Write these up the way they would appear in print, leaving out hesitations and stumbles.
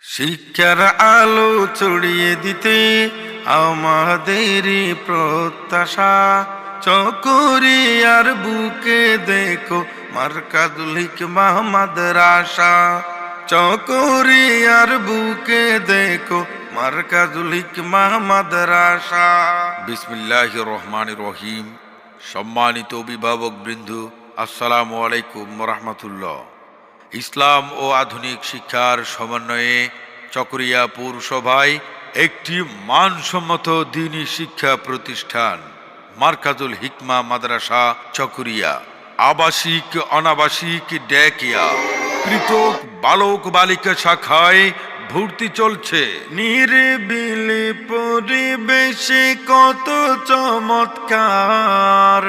শিক্ষার আলো ছড়িয়ে দিতে আমাদেরই প্রত্যাশা। চকরিয়ার বুকে দেখো মারকাজুল হিকমাহ মাদ্রাসা। চকরিয়ার বুকে দেখো মারকাজুল হিকমাহ মাদ্রাসা। বিসমিল্লাহির রহমানির রহিম। সম্মানিত অভিভাবক বৃন্দ, আসসালামু আলাইকুম রাহমাতুল্লাহ। ইসলাম ও আধুনিক শিক্ষার সমন্বয়ে চকরিয়া পৌরসভায় একটি মানসম্মত দ্বীনি শিক্ষা প্রতিষ্ঠান মারকাজুল হিকমাহ মাদ্রাসা চকরিয়া, আবাসিক অনাবাসিক ডে কেয়ার, পৃথক বালক বালিকা শাখায় ভর্তি চলছে। নিরিবিলি পরিবেশে কত চমৎকার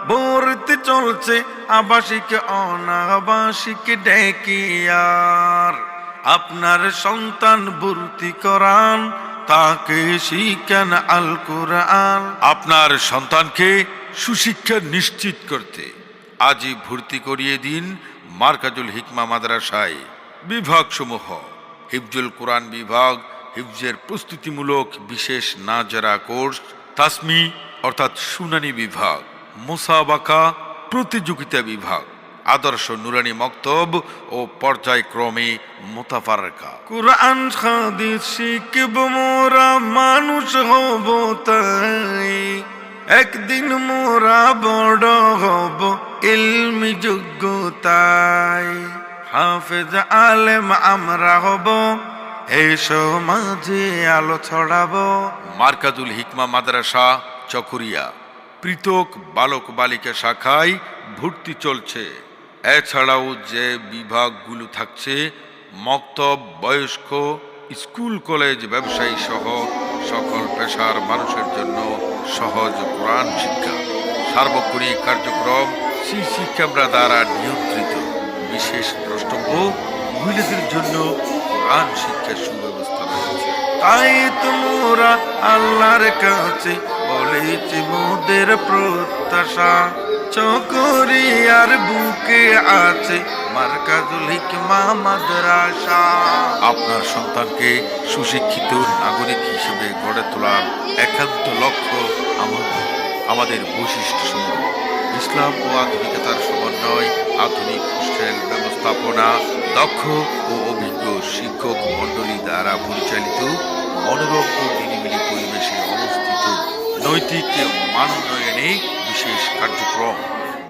ভর্তি চলছে আবাসিক অনাবাসিক ডে কেয়ার। আপনার সন্তান ভর্তি করান, তাকে শিখান আল কোরআন। আপনার সন্তানকে সুশিক্ষা নিশ্চিত করতে আজই ভর্তি করিয়ে দিন মারকাজুল হিকমাহ মাদ্রাসায়। বিভাগসমূহ: হিফজুল কোরআন বিভাগ, হিফজের প্রস্তুতিমূলক বিশেষ নাজরা কোর্স, তাসমি অর্থাৎ শুনানি বিভাগ, মুসাবাকা প্রতিযোগিতা বিভাগ, আদর্শ নুরানি মক্তব ও পর্যায়ক্রমে মুতাফারকা। কোরআন হাদিস শিখব মোরা, মানুষ হব তাই একদিন মোরা বড় হব ইলমি যোগ্যতায়। হাফেজ আলেম আমরা হব, এই সমাজে আলো ছড়াবো। মারকাজুল হিকমাহ মাদ্রাসা চকরিয়া পৃথক বালক বালিকা শাখায় ভর্তি চলছে। এছাড়াও যে বিভাগগুলো থাকছে: মক্তব, বয়স্ক, স্কুল, কলেজ, ব্যবসায়ী সহ সকল পেশার মানুষের জন্য সহজ কোরআন শিক্ষা। সার্বক্ষণিক কার্যক্রম সিসি ক্যামেরা দ্বারা নিয়ন্ত্রিত। বিশেষ দ্রষ্টব্য: মহিলাদের জন্য কোরআন শিক্ষার সুব্যবস্থা রয়েছে। তাই তোমরা আল্লাহর কাছে বলেছি মোদের প্রত্যাশা, চকরিয়ার বুকে আছে মারকাজুল হিকমাহ মাদ্রাসা। আপনার সন্তানকে সুশিক্ষিত নাগরিক হিসেবে গড়ে তোলার একান্ত লক্ষ্য আমাদের বৈশিষ্ট্য সমূহ: ইসলাম ও আধুনিকতার সমন্বয়, আধুনিক হোস্টেল ব্যবস্থাপনা, দক্ষ ও অভিজ্ঞ শিক্ষক মণ্ডলী দ্বারা পরিচালিত মনোরম ও নিরিবিলি পরিবেশে অবস্থিত, নৈতিক মানোন্নয়নে বিশেষ কার্যক্রম।